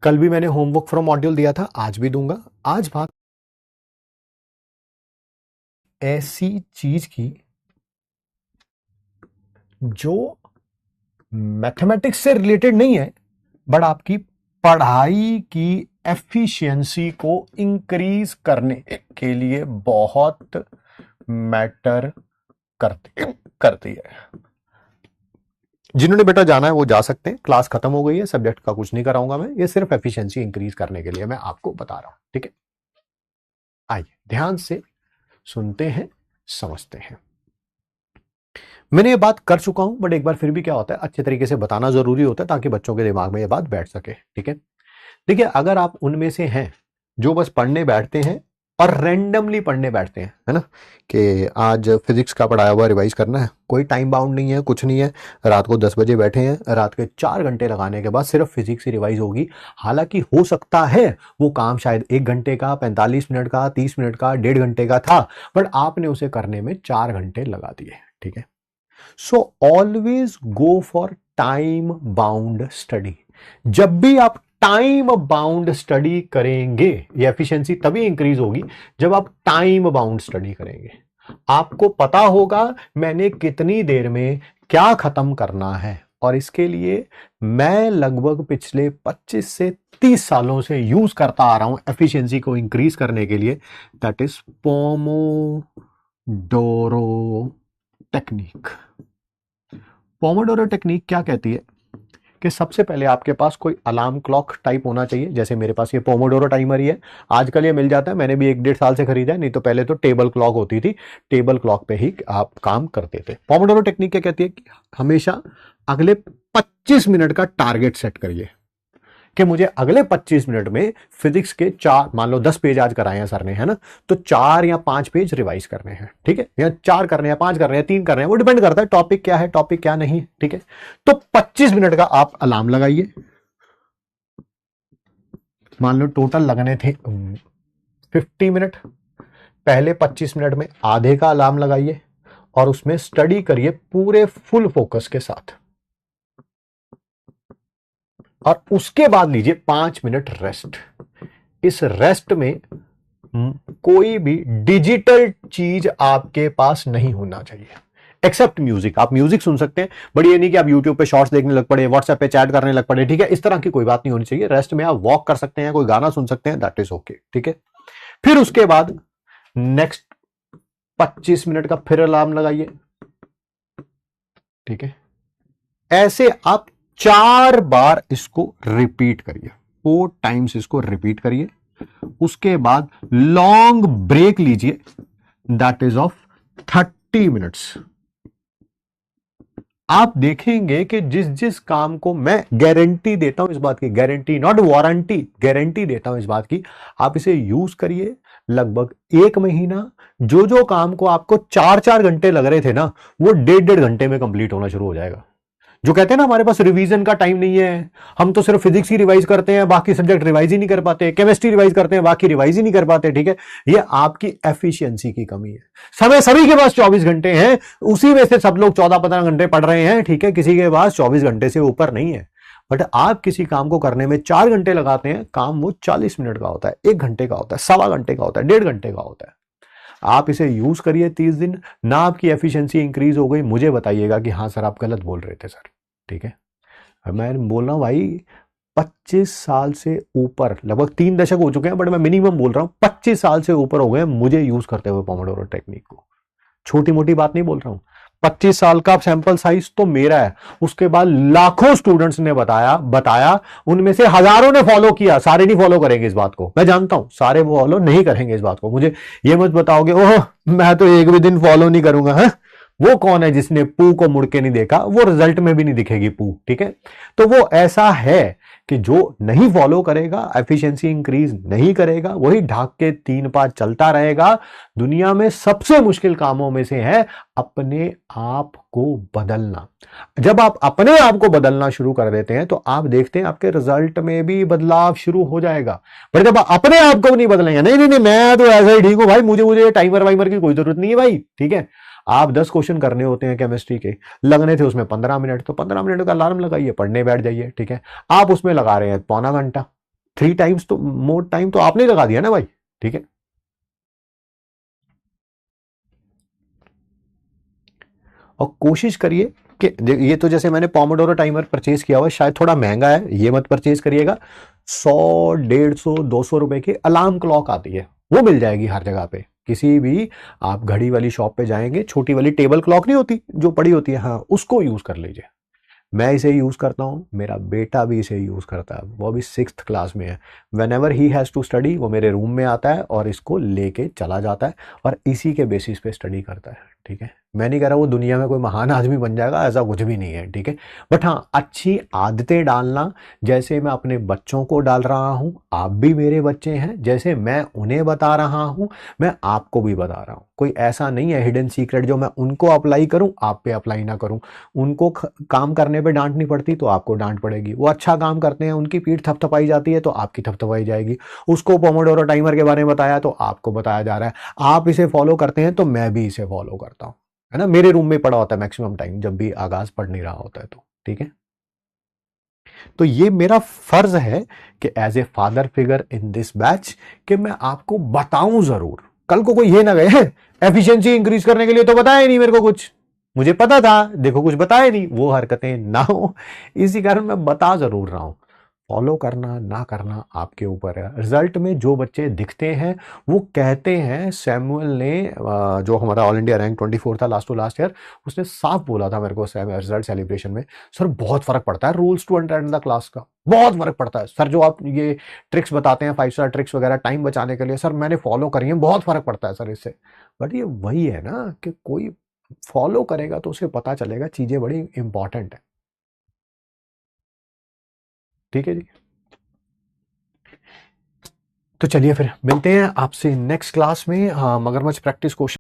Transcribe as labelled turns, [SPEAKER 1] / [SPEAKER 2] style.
[SPEAKER 1] कल भी मैंने होमवर्क फ्रॉम मॉड्यूल दिया था, आज भी दूंगा। आज बात ऐसी चीज की जो मैथमेटिक्स से रिलेटेड नहीं है, बट आपकी पढ़ाई की एफिशिएंसी को इंक्रीज करने के लिए बहुत मैटर करती है। जिन्होंने बेटा जाना है वो जा सकते हैं, क्लास खत्म हो गई है, सब्जेक्ट का कुछ नहीं कराऊंगा मैं, ये सिर्फ एफिशिएंसी इंक्रीज करने के लिए मैं आपको बता रहा हूं। ठीक है, आइए ध्यान से सुनते हैं, समझते हैं। मैंने ये बात कर चुका हूं, बट एक बार फिर भी क्या होता है, अच्छे तरीके से बताना जरूरी होता है ताकि बच्चों के दिमाग में ये बात बैठ सके। ठीक है, देखिए अगर आप उनमें से हैं जो बस पढ़ने बैठते हैं और रैंडमली पढ़ने बैठते हैं, है ना, कि आज फिजिक्स का पढ़ाया हुआ रिवाइज करना है, कोई टाइम बाउंड नहीं है, कुछ नहीं है, रात को 10 बजे बैठे हैं, रात के 4 घंटे लगाने के बाद सिर्फ फिजिक्स ही रिवाइज होगी। हालांकि हो सकता है वो काम शायद 1 घंटे का, 45 मिनट का, 30 मिनट का, 1.5 घंटे का था, बट आपने उसे करने में 4 घंटे लगा दिए। ठीक है, so always go for time bound study. जब भी आप टाइम बाउंड स्टडी करेंगे, ये एफिशिएंसी तभी इंक्रीज होगी जब आप टाइम बाउंड स्टडी करेंगे। आपको पता होगा मैंने कितनी देर में क्या खत्म करना है, और इसके लिए मैं लगभग पिछले 25 से 30 सालों से यूज करता आ रहा हूं एफिशिएंसी को इंक्रीज करने के लिए, that is Pomodoro technique. Pomodoro technique क्या कहती है कि सबसे पहले आपके पास कोई अलार्म क्लॉक टाइप होना चाहिए। जैसे मेरे पास ये पोमोडोरो टाइमर ही है, आजकल ये मिल जाता है, मैंने भी 1-1.5 साल से खरीदा है, नहीं तो पहले तो टेबल क्लॉक होती थी, टेबल क्लॉक पे ही आप काम करते थे। पोमोडोरो टेक्निक क्या कहती है कि हमेशा अगले 25 मिनट का टारगेट सेट करिए कि मुझे अगले 25 मिनट में फिजिक्स के 4, मान लो 10 पेज आज कराए हैं सर ने, है ना, तो 4 या 5 पेज रिवाइज करने हैं। ठीक है, या 4 करने हैं, 5 करने हैं, 3 करने हैं, वो डिपेंड करता है टॉपिक क्या है, टॉपिक क्या नहीं। ठीक है, तो 25 मिनट का आप अलार्म लगाइए। मान लो टोटल लगने थे 50 मिनट, पहले 25 मिनट में आधे का अलार्म लगाइए और उसमें स्टडी करिए पूरे फुल फोकस के साथ, और उसके बाद लीजिए 5 मिनट रेस्ट। इस रेस्ट में कोई भी डिजिटल चीज आपके पास नहीं होना चाहिए एक्सेप्ट म्यूजिक। आप म्यूजिक सुन सकते हैं, बट ये नहीं कि आप यूट्यूब पे शॉर्ट्स देखने लग पड़े, व्हाट्सएप पे चैट करने लग पड़े। ठीक है, इस तरह की कोई बात नहीं होनी चाहिए। रेस्ट में आप वॉक कर सकते हैं, कोई गाना सुन सकते हैं, दैट इज ओके। ठीक है, फिर उसके बाद नेक्स्ट 25 मिनट का फिर अलार्म लगाइए। ठीक है, ऐसे आप 4 बार इसको रिपीट करिए, 4 टाइम्स इसको रिपीट करिए। उसके बाद लॉन्ग ब्रेक लीजिए, दैट इज ऑफ 30 मिनट्स। आप देखेंगे कि जिस जिस काम को मैं गारंटी देता हूं, इस बात की गारंटी, नॉट वारंटी, गारंटी देता हूं इस बात की, आप इसे यूज करिए। लगभग 1 महीना जो जो काम को आपको 4-4 घंटे लग रहे थे ना, वो 1.5-1.5 घंटे में कंप्लीट होना शुरू हो जाएगा। जो कहते हैं ना हमारे पास रिवीजन का टाइम नहीं है, हम तो सिर्फ फिजिक्स ही रिवाइज करते हैं, बाकी सब्जेक्ट रिवाइज ही नहीं कर पाते, केमिस्ट्री रिवाइज करते हैं, बाकी रिवाइज ही नहीं कर पाते। ठीक है, ये आपकी एफिशिएंसी की कमी है। समय सभी के पास 24 घंटे हैं, उसी में से सब लोग 14-15 घंटे पढ़ रहे हैं। ठीक है, किसी के पास 24 घंटे से ऊपर नहीं है, बट आप किसी काम को करने में 4 घंटे लगाते हैं, काम वो 40 मिनट का होता है, 1 घंटे का होता है, 1.25 घंटे का होता है, 1.5 घंटे का होता है। आप इसे यूज करिए 30 दिन ना, आपकी एफिशिएंसी इंक्रीज हो गई, मुझे बताइएगा कि हाँ सर आप गलत बोल रहे थे सर। ठीक है, मैं बोल रहा हूं भाई 25 साल से ऊपर, लगभग 3 दशक हो चुके हैं, बट मैं मिनिमम बोल रहा हूं 25 साल से ऊपर हो गए मुझे यूज करते हुए पोमोडोरो टेक्निक को। छोटी मोटी बात नहीं बोल रहा हूं, 25 साल का सैंपल साइज तो मेरा है, उसके बाद लाखों स्टूडेंट्स ने बताया, उनमें से हजारों ने फॉलो किया। सारे नहीं फॉलो करेंगे इस बात को, मैं जानता हूं, सारे फॉलो नहीं करेंगे इस बात को। मुझे ये मत बताओगे ओह मैं तो एक भी दिन फॉलो नहीं करूंगा। है, वो कौन है जिसने पू को मुड़ के नहीं देखा, वो रिजल्ट में भी नहीं दिखेगी पू। ठीक है, तो वो ऐसा है कि जो नहीं फॉलो करेगा, एफिशिएंसी इंक्रीज नहीं करेगा, वही ढाक के 3 पाँच चलता रहेगा। दुनिया में सबसे मुश्किल कामों में से है अपने आप को बदलना। जब आप अपने आप को बदलना शुरू कर देते हैं तो आप देखते हैं आपके रिजल्ट में भी बदलाव शुरू हो जाएगा। पर जब आप अपने आप को नहीं बदलेंगे, नहीं मैं तो ऐसा ही ठीक हूं भाई, मुझे टाइमर वाइमर की कोई जरूरत नहीं है भाई। ठीक है, आप 10 क्वेश्चन करने होते हैं केमिस्ट्री के, लगने थे उसमें 15 मिनट, तो 15 मिनट का अलार्म लगाइए, पढ़ने बैठ जाइए। ठीक है, आप उसमें लगा रहे हैं 1.25 घंटा, 3 टाइम्स तो मोर टाइम तो आपने लगा दिया ना भाई, ठीक है। और कोशिश करिए कि ये तो जैसे मैंने पोमोडोरो टाइमर परचेज किया हुआ है, शायद थोड़ा महंगा है, ये मत परचेज करिएगा। 100, 150, 200 रुपए की अलार्म क्लॉक आती है, वो मिल जाएगी हर जगह पे। किसी भी आप घड़ी वाली शॉप पे जाएंगे, छोटी वाली टेबल क्लॉक नहीं होती जो पड़ी होती है, हाँ उसको यूज कर लीजिए। मैं इसे यूज करता हूँ, मेरा बेटा भी इसे यूज करता है, वो अभी 6th क्लास में है। Whenever he has to study, वो मेरे रूम में आता है और इसको लेके चला जाता है और इसी के बेसिस पे स्टडी करता है, ठीक है। मैं नहीं कह रहा वो दुनिया में कोई महान आदमी बन जाएगा, ऐसा कुछ भी नहीं है, ठीक है। बट हाँ, अच्छी आदतें डालना, जैसे मैं अपने बच्चों को डाल रहा हूं, आप भी मेरे बच्चे हैं, जैसे मैं उन्हें बता रहा हूं, मैं आपको भी बता रहा हूं। कोई ऐसा नहीं है हिडन सीक्रेट जो मैं उनको अप्लाई करूं आप पे अप्लाई ना करूं। उनको काम करने पे डांट नहीं पड़ती तो आपको डांट पड़ेगी, वो अच्छा काम करते हैं, उनकी पीठ थपथपाई जाती है तो आपकी थपथपाई जाएगी। उसको पोमोडोरो टाइमर के बारे में बताया तो आपको बताया जा रहा है, आप इसे फॉलो करते हैं तो मैं भी इसे फॉलो करता हूं, है ना। मेरे रूम में पड़ा होता है मैक्सिमम टाइम, जब भी आगाज पढ़ नहीं रहा होता है तो, ठीक है। तो ये मेरा फर्ज है कि as a father figure in this batch, कि मैं आपको बताऊं जरूर। कल को कोई ये ना कहे एफिशिएंसी इंक्रीज करने के लिए तो बताया नहीं मेरे को कुछ, मुझे पता था, देखो कुछ बताया नहीं, वो हरकतें ना हो। इसी कारण मैं बता जरूर रहा हूं। फॉलो करना ना करना आपके ऊपर है। रिजल्ट में जो बच्चे दिखते हैं वो कहते हैं, सैमुअल ने जो हमारा ऑल इंडिया रैंक 24 था लास्ट टू लास्ट ईयर, उसने साफ बोला था मेरे को रिजल्ट सेलिब्रेशन में, सर बहुत फर्क पड़ता है rules to attend the class का, बहुत फर्क पड़ता है सर, जो आप ये ट्रिक्स बताते हैं 5 स्टार ट्रिक्स वगैरह टाइम बचाने के लिए, सर मैंने फॉलो करी है, बहुत फर्क पड़ता है सर इससे। बट ये वही है ना कि कोई फॉलो करेगा तो उसे पता चलेगा चीजें बड़ी इंपॉर्टेंट है, ठीक है जी। तो चलिए फिर मिलते हैं आपसे नेक्स्ट क्लास में, हाँ, मगरमच्छ प्रैक्टिस क्वेश्चन